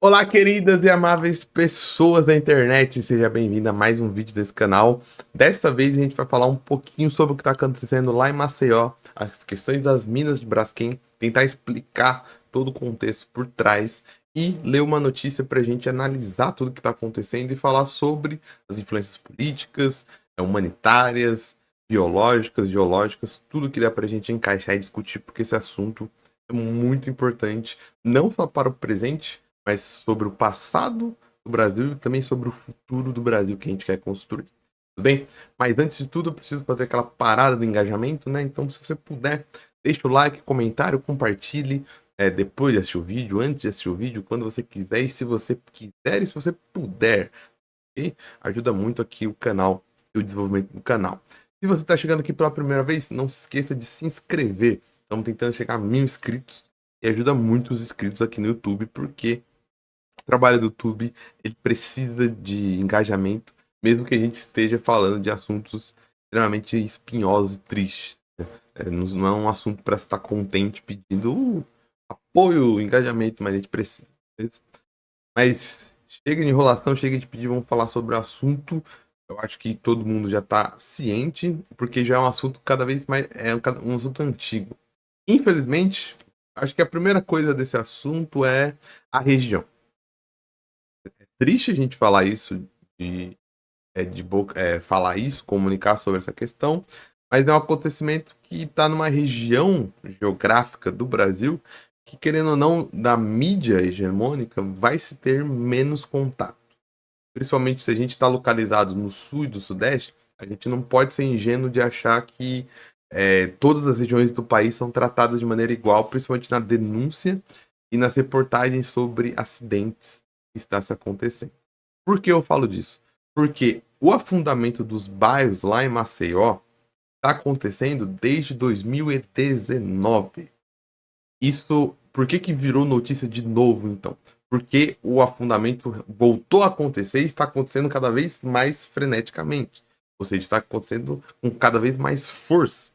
Olá, queridas e amáveis pessoas da internet, seja bem-vinda a mais um vídeo desse canal. Dessa vez a gente vai falar um pouquinho sobre o que está acontecendo lá em Maceió, as questões das minas de Braskem, tentar explicar todo o contexto por trás e ler uma notícia para a gente analisar tudo o que está acontecendo e falar sobre as influências políticas, humanitárias, biológicas, geológicas, tudo que dá para a gente encaixar e discutir, porque esse assunto é muito importante, não só para o presente, mas sobre o passado do Brasil e também sobre o futuro do Brasil que a gente quer construir. Tudo bem? Mas antes de tudo, eu preciso fazer aquela parada do engajamento, né? Então, se você puder, deixa o like, comentário, compartilhe depois de assistir o vídeo, antes de assistir o vídeo, quando você quiser, e se você quiser e se você puder, ok? Ajuda muito aqui o canal e o desenvolvimento do canal. Se você está chegando aqui pela primeira vez, não se esqueça de se inscrever. Estamos tentando chegar a 1000 inscritos e ajuda muito os inscritos aqui no YouTube, porque o trabalho do YouTube ele precisa de engajamento, mesmo que a gente esteja falando de assuntos extremamente espinhosos e tristes. Não é um assunto para estar contente pedindo apoio, engajamento, mas a gente precisa. Beleza? Mas chega de enrolação, chega de pedir, vamos falar sobre o assunto. Eu acho que todo mundo já está ciente, porque já é um assunto cada vez mais. Um assunto antigo. Infelizmente, acho que a primeira coisa desse assunto é a região. Triste a gente falar isso, de boca, falar isso, comunicar sobre essa questão, mas é um acontecimento que está numa região geográfica do Brasil que, querendo ou não, da mídia hegemônica, vai se ter menos contato. Principalmente se a gente está localizado no sul e do sudeste, a gente não pode ser ingênuo de achar que todas as regiões do país são tratadas de maneira igual, principalmente na denúncia e nas reportagens sobre acidentes que está se acontecendo. Por que eu falo disso? Porque o afundamento dos bairros lá em Maceió está acontecendo desde 2019. Isso, por que virou notícia de novo, então? Porque o afundamento voltou a acontecer e está acontecendo cada vez mais freneticamente. Ou seja, está acontecendo com cada vez mais força.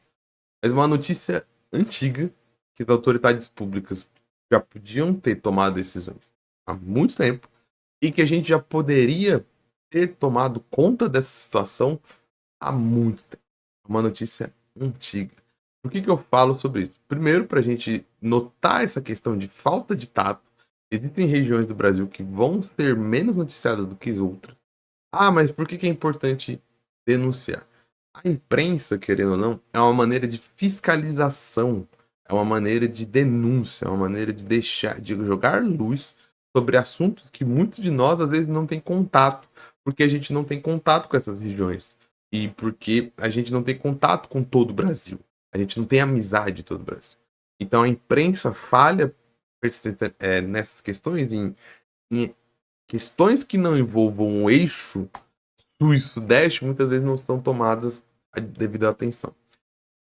Mas uma notícia antiga que as autoridades públicas já podiam ter tomado decisões há muito tempo e que a gente já poderia ter tomado conta dessa situação há muito tempo. É uma notícia antiga. Por que eu falo sobre isso? Primeiro, para a gente notar essa questão de falta de tato. Existem regiões do Brasil que vão ser menos noticiadas do que outras. Ah, mas por que é importante denunciar? A imprensa, querendo ou não, é uma maneira de fiscalização, é uma maneira de denúncia, é uma maneira de deixar, de jogar luz sobre assuntos que muitos de nós às vezes não tem contato, porque a gente não tem contato com essas regiões e porque a gente não tem contato com todo o Brasil, a gente não tem amizade de todo o Brasil. Então a imprensa falha nessas questões, em questões que não envolvam o eixo sul e sudeste, muitas vezes não são tomadas a devida atenção.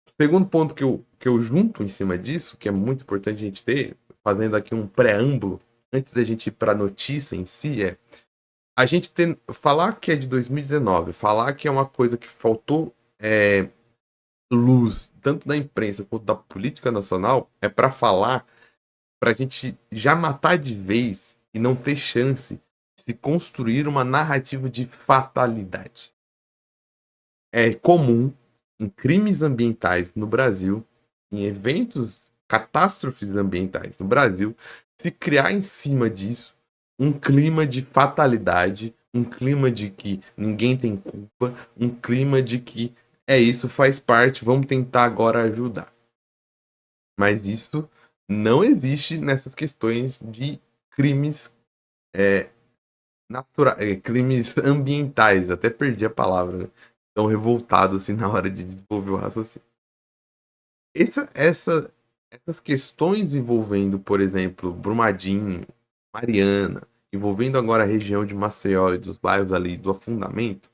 O segundo ponto que eu junto em cima disso, que é muito importante a gente ter, fazendo aqui um preâmbulo, antes da gente ir para a notícia em si, é a gente falar que é de 2019, falar que é uma coisa que faltou luz, tanto da imprensa quanto da política nacional, é para falar, para a gente já matar de vez e não ter chance de se construir uma narrativa de fatalidade. É comum em crimes ambientais no Brasil, em eventos, catástrofes ambientais no Brasil, se criar em cima disso um clima de fatalidade, um clima de que ninguém tem culpa, um clima de que é isso, faz parte, vamos tentar agora ajudar. Mas isso não existe nessas questões de crimes crimes ambientais. Até perdi a palavra, né? Tão revoltado assim na hora de desenvolver o raciocínio. Essas questões envolvendo, por exemplo, Brumadinho, Mariana, envolvendo agora a região de Maceió e dos bairros ali do afundamento,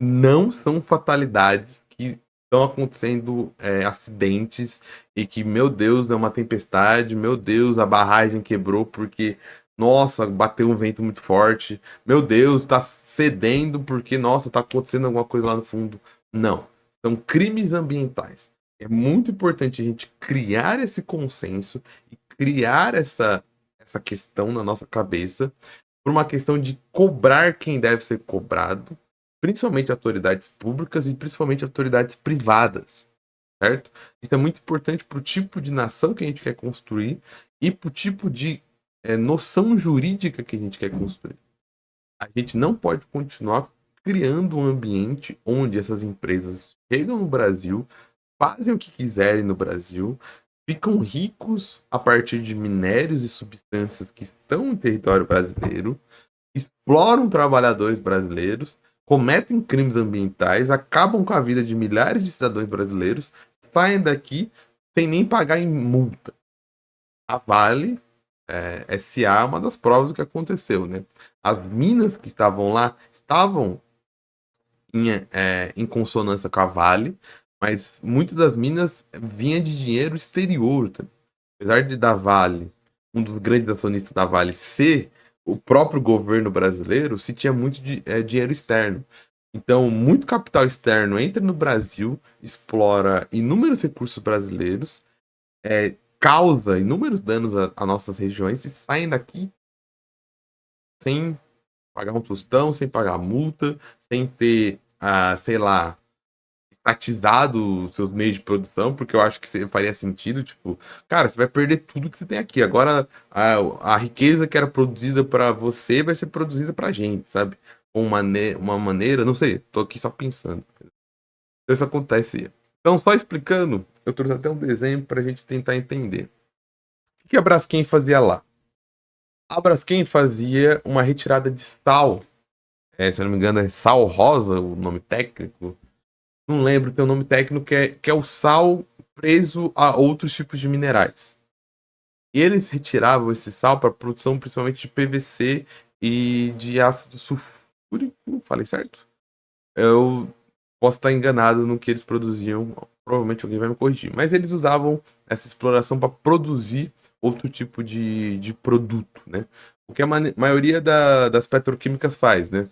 não são fatalidades que estão acontecendo acidentes e que, meu Deus, é uma tempestade, meu Deus, a barragem quebrou porque, nossa, bateu um vento muito forte, meu Deus, está cedendo porque, nossa, está acontecendo alguma coisa lá no fundo. Não, são crimes ambientais. É muito importante a gente criar esse consenso e criar essa questão na nossa cabeça por uma questão de cobrar quem deve ser cobrado, principalmente autoridades públicas e principalmente autoridades privadas, certo? Isso é muito importante para o tipo de nação que a gente quer construir e para o tipo de noção jurídica que a gente quer construir. A gente não pode continuar criando um ambiente onde essas empresas chegam no Brasil, fazem o que quiserem no Brasil, ficam ricos a partir de minérios e substâncias que estão em território brasileiro, exploram trabalhadores brasileiros, cometem crimes ambientais, acabam com a vida de milhares de cidadãos brasileiros, saem daqui sem nem pagar em multa. A Vale SA é uma das provas do que aconteceu, né? As minas que estavam lá estavam em consonância com a Vale, mas muitas das minas vinha de dinheiro exterior. Tá? Apesar de da Vale, um dos grandes acionistas da Vale, ser o próprio governo brasileiro, se tinha muito dinheiro externo. Então, muito capital externo entra no Brasil, explora inúmeros recursos brasileiros, causa inúmeros danos a nossas regiões e saem daqui sem pagar um tostão, sem pagar multa, sem ter, sei lá, estatizado os seus meios de produção, porque eu acho que faria sentido, tipo, cara, você vai perder tudo que você tem aqui. Agora, a riqueza que era produzida para você vai ser produzida pra gente, sabe? Uma maneira, não sei, tô aqui só pensando. Então isso acontecia. Então, só explicando, eu trouxe até um desenho pra gente tentar entender. O que a Braskem fazia lá? A Braskem fazia uma retirada de sal. Se eu não me engano, é sal rosa, o nome técnico. Não lembro, tem um nome técnico que é o sal preso a outros tipos de minerais. E eles retiravam esse sal para produção principalmente de PVC e de ácido sulfúrico. Falei certo? Eu posso estar enganado no que eles produziam. Provavelmente alguém vai me corrigir. Mas eles usavam essa exploração para produzir outro tipo de produto, né? O que a maioria das petroquímicas faz, né?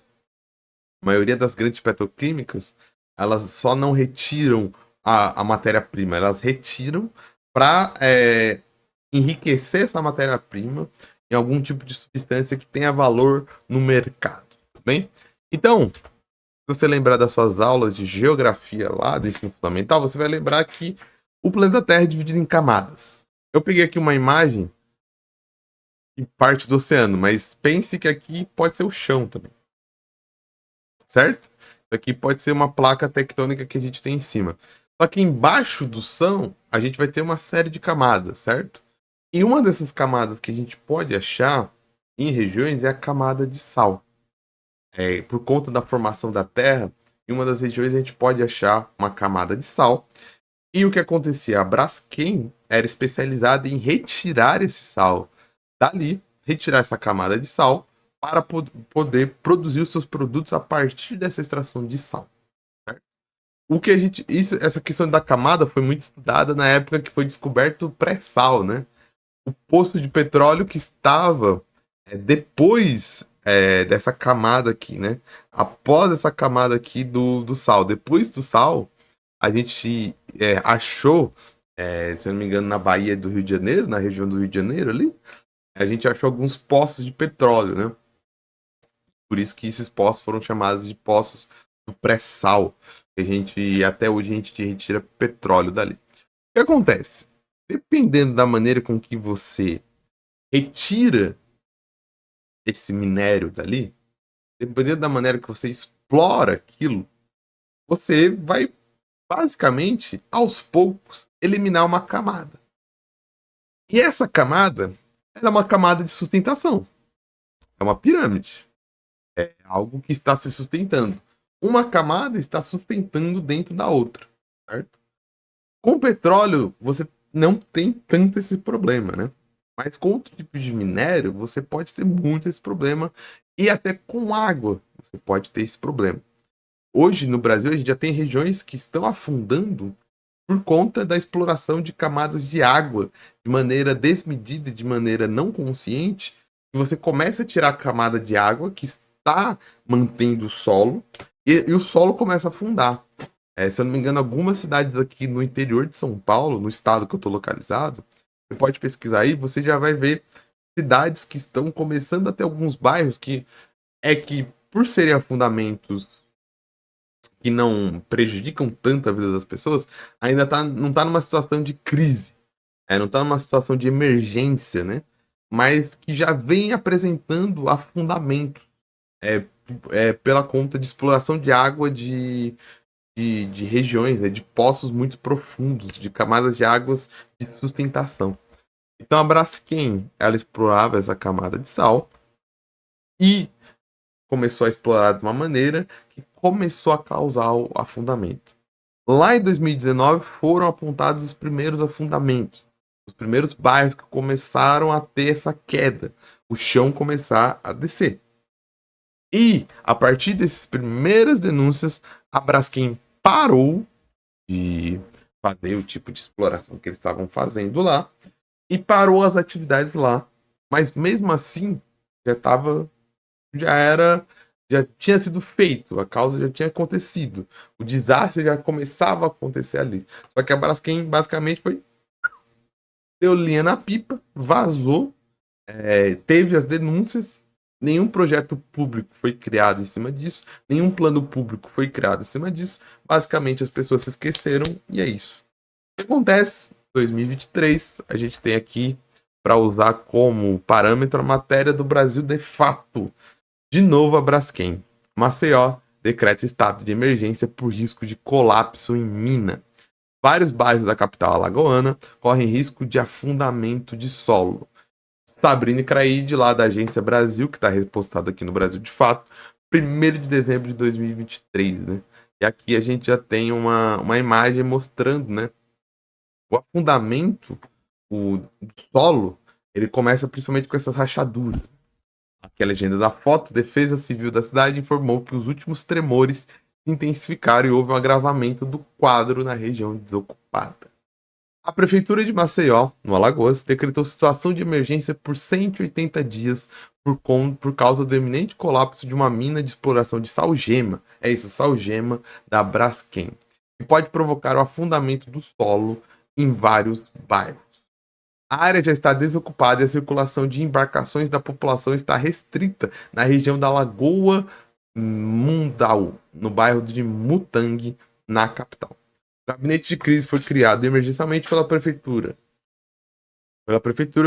A maioria das grandes petroquímicas, elas só não retiram a matéria-prima, elas retiram para enriquecer essa matéria-prima em algum tipo de substância que tenha valor no mercado, tá bem? Então, se você lembrar das suas aulas de geografia lá do ensino fundamental, você vai lembrar que o planeta Terra é dividido em camadas. Eu peguei aqui uma imagem de parte do oceano, mas pense que aqui pode ser o chão também, certo? Isso aqui pode ser uma placa tectônica que a gente tem em cima. Só que embaixo do chão, a gente vai ter uma série de camadas, certo? E uma dessas camadas que a gente pode achar em regiões é a camada de sal. Por conta da formação da Terra, em uma das regiões a gente pode achar uma camada de sal. E o que acontecia? A Braskem era especializada em retirar esse sal dali, retirar essa camada de sal, para poder produzir os seus produtos a partir dessa extração de sal. Certo? O que a gente. Essa questão da camada foi muito estudada na época que foi descoberto o pré-sal, né? O poço de petróleo que estava depois dessa camada aqui, né? Após essa camada aqui do sal. Depois do sal, a gente achou, se eu não me engano, na Bahia do Rio de Janeiro, na região do Rio de Janeiro ali, a gente achou alguns poços de petróleo, né? Por isso que esses poços foram chamados de poços do pré-sal. Até hoje a gente retira petróleo dali. O que acontece? Dependendo da maneira com que você retira esse minério dali, dependendo da maneira que você explora aquilo, você vai basicamente, aos poucos, eliminar uma camada. E essa camada é uma camada de sustentação. É uma pirâmide. É algo que está se sustentando. Uma camada está sustentando dentro da outra, certo? Com petróleo, você não tem tanto esse problema, né? Mas com outro tipo de minério, você pode ter muito esse problema. E até com água, você pode ter esse problema. Hoje, no Brasil, a gente já tem regiões que estão afundando por conta da exploração de camadas de água de maneira desmedida, de maneira não consciente. E você começa a tirar a camada de água que está mantendo o solo e o solo começa a afundar. Se eu não me engano, algumas cidades aqui no interior de São Paulo, no estado que eu estou localizado, você pode pesquisar aí, você já vai ver cidades que estão começando a ter alguns bairros que por serem afundamentos que não prejudicam tanto a vida das pessoas, ainda não tá numa situação de crise, não tá numa situação de emergência, né? Mas que já vem apresentando afundamentos pela conta de exploração de água de regiões, de poços muito profundos, de camadas de águas de sustentação. Então a Braskem, ela explorava essa camada de sal e começou a explorar de uma maneira que começou a causar o afundamento. Lá em 2019 foram apontados os primeiros afundamentos, os primeiros bairros que começaram a ter essa queda, o chão começar a descer. E a partir dessas primeiras denúncias, a Braskem parou de fazer o tipo de exploração que eles estavam fazendo lá e parou as atividades lá. Mas mesmo assim, já tinha sido feito, a causa já tinha acontecido, o desastre já começava a acontecer ali. Só que a Braskem basicamente deu linha na pipa, vazou, teve as denúncias, nenhum projeto público foi criado em cima disso, nenhum plano público foi criado em cima disso. Basicamente as pessoas se esqueceram e é isso. O que acontece? 2023, a gente tem aqui para usar como parâmetro a matéria do Brasil de fato. De novo a Braskem. Maceió decreta estado de emergência por risco de colapso em mina. Vários bairros da capital alagoana correm risco de afundamento de solo. Sabrina Craíde, lá da Agência Brasil, que está repostada aqui no Brasil de fato, 1º de dezembro de 2023, né? E aqui a gente já tem uma imagem mostrando, né? O afundamento do solo, ele começa principalmente com essas rachaduras. Aqui a legenda da foto: Defesa Civil da cidade informou que os últimos tremores se intensificaram e houve um agravamento do quadro na região desocupada. A Prefeitura de Maceió, no Alagoas, decretou situação de emergência por 180 dias por causa do iminente colapso de uma mina de exploração de salgema, salgema da Braskem, que pode provocar o afundamento do solo em vários bairros. A área já está desocupada e a circulação de embarcações da população está restrita na região da Lagoa Mundau, no bairro de Mutang, na capital. O gabinete de crise foi criado emergencialmente pela prefeitura.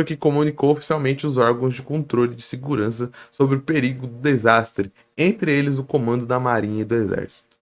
Que comunicou oficialmente os órgãos de controle de segurança sobre o perigo do desastre, entre eles o comando da Marinha e do Exército.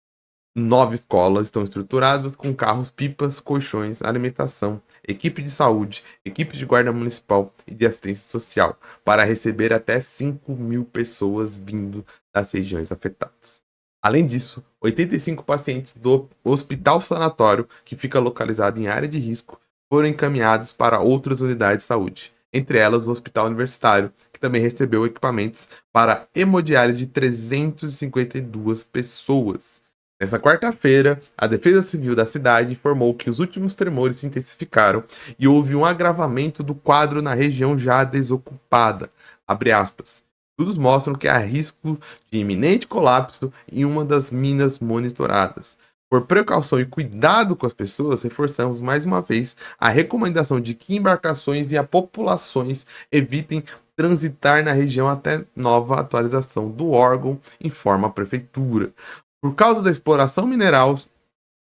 9 escolas estão estruturadas com carros-pipas, colchões, alimentação, equipe de saúde, equipe de guarda municipal e de assistência social, para receber até 5.000 pessoas vindo das regiões afetadas. Além disso, 85 pacientes do hospital sanatório, que fica localizado em área de risco, foram encaminhados para outras unidades de saúde, entre elas o Hospital Universitário, que também recebeu equipamentos para hemodiálise de 352 pessoas. Nessa quarta-feira, a Defesa Civil da cidade informou que os últimos tremores se intensificaram e houve um agravamento do quadro na região já desocupada. Abre aspas. Estudos mostram que há risco de iminente colapso em uma das minas monitoradas. Por precaução e cuidado com as pessoas, reforçamos mais uma vez a recomendação de que embarcações e populações evitem transitar na região até nova atualização do órgão, informa a prefeitura. Por causa da exploração mineral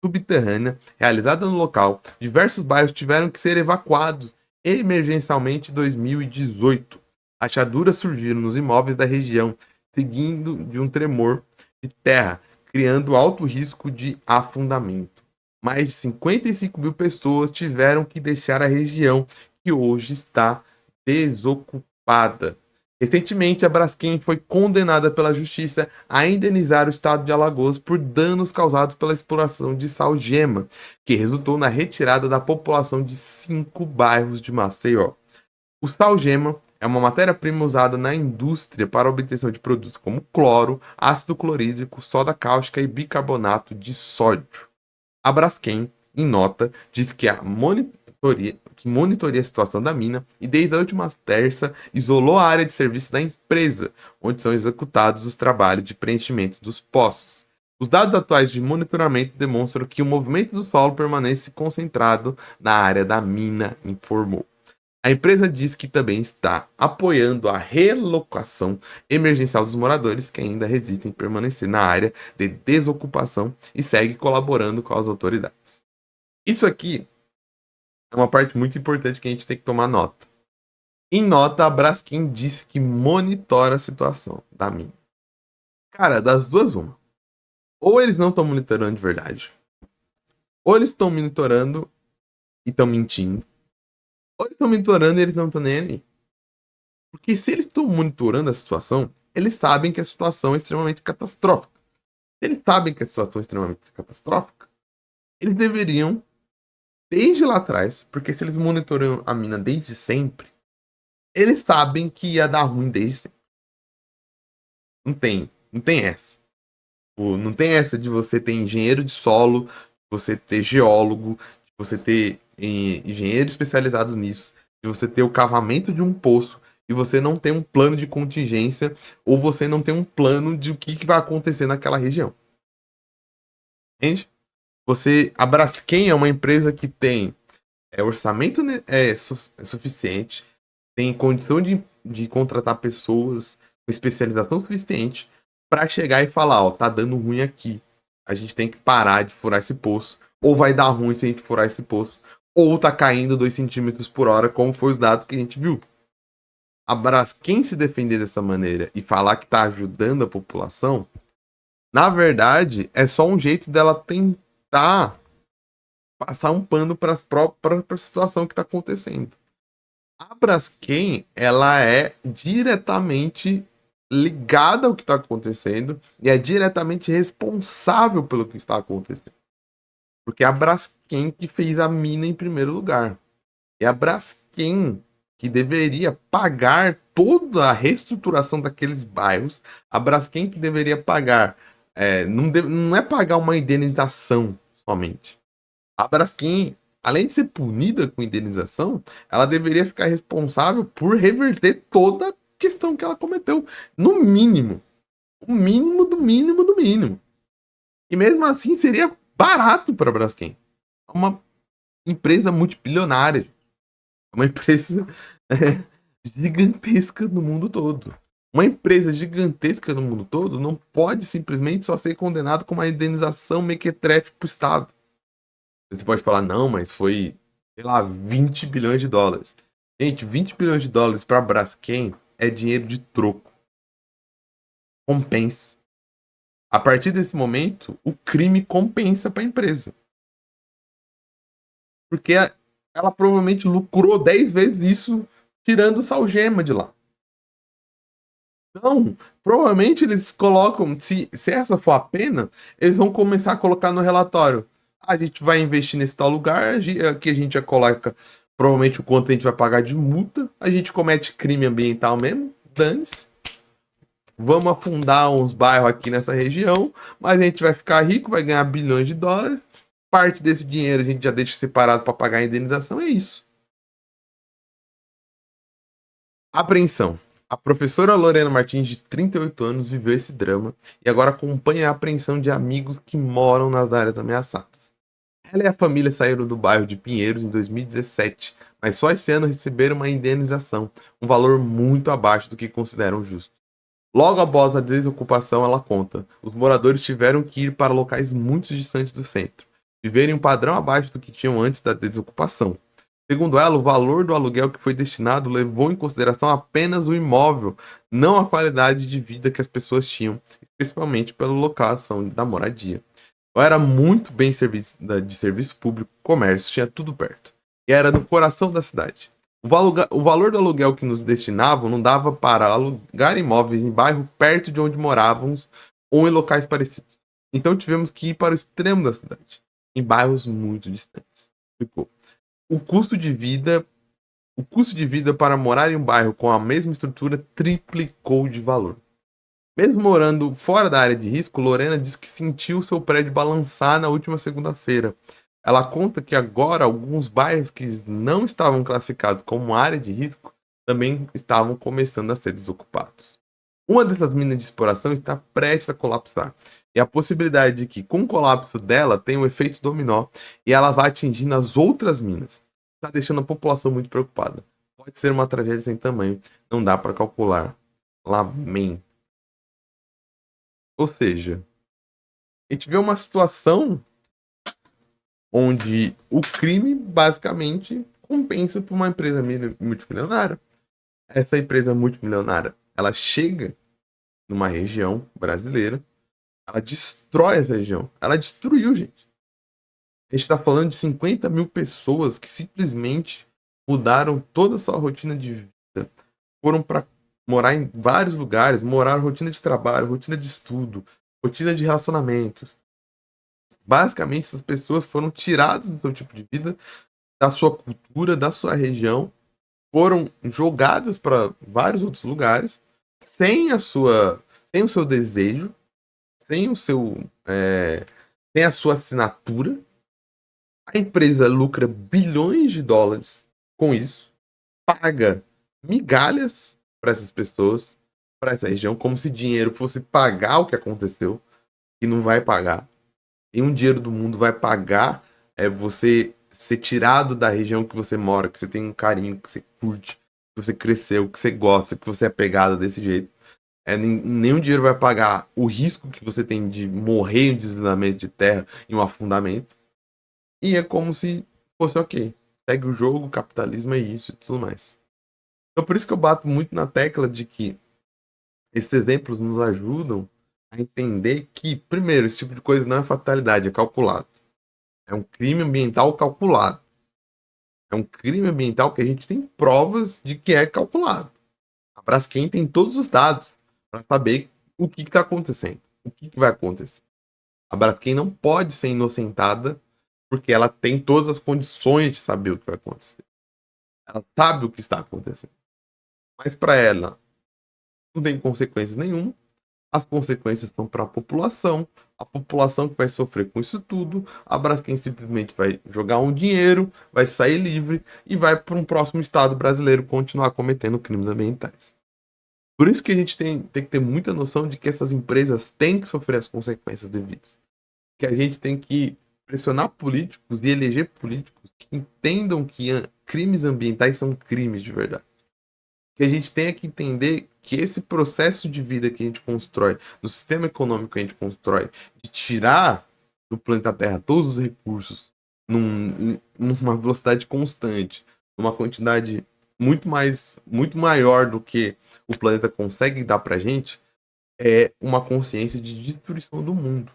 subterrânea realizada no local, diversos bairros tiveram que ser evacuados emergencialmente em 2018. Rachaduras surgiram nos imóveis da região, seguindo de um tremor de terra, criando alto risco de afundamento. Mais de 55.000 pessoas tiveram que deixar a região, que hoje está desocupada. Recentemente, a Braskem foi condenada pela justiça a indenizar o estado de Alagoas por danos causados pela exploração de salgema, que resultou na retirada da população de 5 bairros de Maceió. O salgema é uma matéria-prima usada na indústria para a obtenção de produtos como cloro, ácido clorídrico, soda cáustica e bicarbonato de sódio. A Braskem, em nota, diz que monitoria a situação da mina e, desde a última terça, isolou a área de serviço da empresa, onde são executados os trabalhos de preenchimento dos poços. Os dados atuais de monitoramento demonstram que o movimento do solo permanece concentrado na área da mina, informou. A empresa diz que também está apoiando a relocação emergencial dos moradores que ainda resistem permanecer na área de desocupação e segue colaborando com as autoridades. Isso aqui é uma parte muito importante que a gente tem que tomar nota. Em nota, a Braskem disse que monitora a situação da mina. Cara, das duas, uma. Ou eles não estão monitorando de verdade, ou eles estão monitorando e estão mentindo, ou eles estão monitorando e eles não estão nem ali. Porque se eles estão monitorando a situação, eles sabem que a situação é extremamente catastrófica. Se eles sabem que a situação é extremamente catastrófica, eles deveriam, desde lá atrás, porque se eles monitoram a mina desde sempre, eles sabem que ia dar ruim desde sempre. Não tem essa. Não tem essa de você ter engenheiro de solo, você ter geólogo, você ter engenheiro especializado nisso, de você ter o cavamento de um poço e você não ter um plano de contingência ou você não ter um plano de o que vai acontecer naquela região. Entende? A Braskem é uma empresa que tem orçamento suficiente, tem condição de contratar pessoas com especialização suficiente para chegar e falar, ó, tá dando ruim aqui. A gente tem que parar de furar esse poço. Ou vai dar ruim se a gente furar esse poço. Ou tá caindo 2 centímetros por hora, como foi os dados que a gente viu. A Braskem se defender dessa maneira e falar que tá ajudando a população, na verdade, é só um jeito dela tentar passar um pano para a situação que tá acontecendo. A Braskem, ela é diretamente ligada ao que está acontecendo e é diretamente responsável pelo que está acontecendo. Porque é a Braskem que fez a mina em primeiro lugar. É a Braskem que deveria pagar toda a reestruturação daqueles bairros. A Braskem que deveria pagar. Não é pagar uma indenização somente. A Braskem, além de ser punida com indenização, ela deveria ficar responsável por reverter toda a questão que ela cometeu. No mínimo. O mínimo do mínimo do mínimo. E mesmo assim seria barato para a Braskem. É uma empresa multibilionária. É uma empresa gigantesca no mundo todo. Uma empresa gigantesca no mundo todo não pode simplesmente só ser condenada com uma indenização mequetrefe para o Estado. Você pode falar, não, mas foi, sei lá, 20 bilhões de dólares. Gente, 20 bilhões de dólares para a Braskem é dinheiro de troco. Compensa. A partir desse momento, o crime compensa para a empresa. Porque ela provavelmente lucrou 10 vezes isso tirando o salgema de lá. Então, provavelmente eles colocam, se essa for a pena, eles vão começar a colocar no relatório. A gente vai investir nesse tal lugar, aqui a gente já coloca provavelmente o quanto a gente vai pagar de multa, a gente comete crime ambiental mesmo, dane-se. Vamos afundar uns bairros aqui nessa região, mas a gente vai ficar rico, vai ganhar bilhões de dólares. Parte desse dinheiro a gente já deixa separado para pagar a indenização, é isso. Apreensão. A professora Lorena Martins, de 38 anos, viveu esse drama e agora acompanha a apreensão de amigos que moram nas áreas ameaçadas. Ela e a família saíram do bairro de Pinheiros em 2017, mas só esse ano receberam uma indenização, um valor muito abaixo do que consideram justo. Logo após a desocupação, ela conta, os moradores tiveram que ir para locais muito distantes do centro, viverem um padrão abaixo do que tinham antes da desocupação. Segundo ela, o valor do aluguel que foi destinado levou em consideração apenas o imóvel, não a qualidade de vida que as pessoas tinham, especialmente pela locação da moradia. Eu era muito bem de serviço público, comércio, tinha tudo perto. E era no coração da cidade. O valor do aluguel que nos destinavam não dava para alugar imóveis em bairro perto de onde morávamos ou em locais parecidos. Então tivemos que ir para o extremo da cidade, em bairros muito distantes. Explicou. O custo de vida para morar em um bairro com a mesma estrutura triplicou de valor. Mesmo morando fora da área de risco, Lorena diz que sentiu seu prédio balançar na última segunda-feira. Ela conta que agora alguns bairros que não estavam classificados como área de risco também estavam começando a ser desocupados. Uma dessas minas de exploração está prestes a colapsar. E a possibilidade de que, com o colapso dela, tenha um efeito dominó e ela vai atingindo as outras minas. Está deixando a população muito preocupada. pode ser uma tragédia sem tamanho. Não dá para calcular. Lamento. Ou seja, a gente vê uma situação onde o crime basicamente compensa por uma empresa multimilionária. Essa empresa multimilionária, ela chega numa região brasileira, ela destrói essa região. Ela destruiu, gente. A gente está falando de 50 mil pessoas que simplesmente mudaram toda a sua rotina de vida. Foram para morar em vários lugares, morar rotina de trabalho, rotina de estudo, rotina de relacionamentos. Basicamente, essas pessoas foram tiradas do seu tipo de vida, da sua cultura, da sua região, foram jogadas para vários outros lugares, sem a sua, sem o seu desejo, sem o seu, sem a sua assinatura. A empresa lucra bilhões de dólares com isso, paga migalhas para essas pessoas, para essa região, como se dinheiro fosse pagar o que aconteceu, e não vai pagar. Nenhum dinheiro do mundo vai pagar você ser tirado da região que você mora, que você tem um carinho, que você curte, que você cresceu, que você gosta, que você é pegado desse jeito. Nenhum dinheiro vai pagar o risco que você tem de morrer em um deslizamento de terra, em um afundamento. E é como se fosse ok. Segue o jogo, o capitalismo é isso e tudo mais. Então por isso que eu bato muito na tecla de que esses exemplos nos ajudam a entender que, primeiro, esse tipo de coisa não é fatalidade, é calculado. É um crime ambiental calculado. É um crime ambiental que a gente tem provas de que é calculado. A Braskem tem todos os dados para saber o que está acontecendo, o que vai acontecer. A Braskem não pode ser inocentada porque ela tem todas as condições de saber o que vai acontecer. Ela sabe o que está acontecendo. Mas para ela não tem consequências nenhuma. As consequências estão para a população que vai sofrer com isso tudo. A Braskem simplesmente vai jogar um dinheiro, vai sair livre e vai para um próximo estado brasileiro continuar cometendo crimes ambientais. Por isso que a gente tem que ter muita noção de que essas empresas têm que sofrer as consequências devidas. Que a gente tem que pressionar políticos e eleger políticos que entendam que crimes ambientais são crimes de verdade. Que a gente tenha que entender que esse processo de vida que a gente constrói, no sistema econômico que a gente constrói, de tirar do planeta Terra todos os recursos numa velocidade constante, numa quantidade muito maior do que o planeta consegue dar pra gente, é uma consciência de destruição do mundo.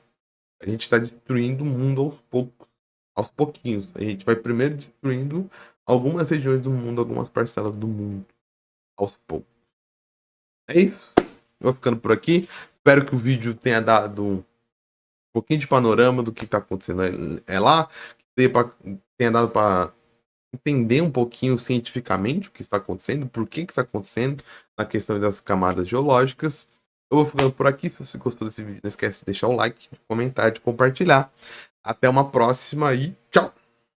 A gente está destruindo o mundo aos poucos, aos pouquinhos. A gente vai primeiro destruindo algumas regiões do mundo, algumas parcelas do mundo, aos poucos. É isso. Eu vou ficando por aqui. Espero que o vídeo tenha dado um pouquinho de panorama do que está acontecendo lá, que tenha dado para entender um pouquinho cientificamente o que está acontecendo, por que está acontecendo na questão das camadas geológicas. Eu vou ficando por aqui. Se você gostou desse vídeo, não esquece de deixar o like, de comentar, de compartilhar. Até uma próxima e tchau!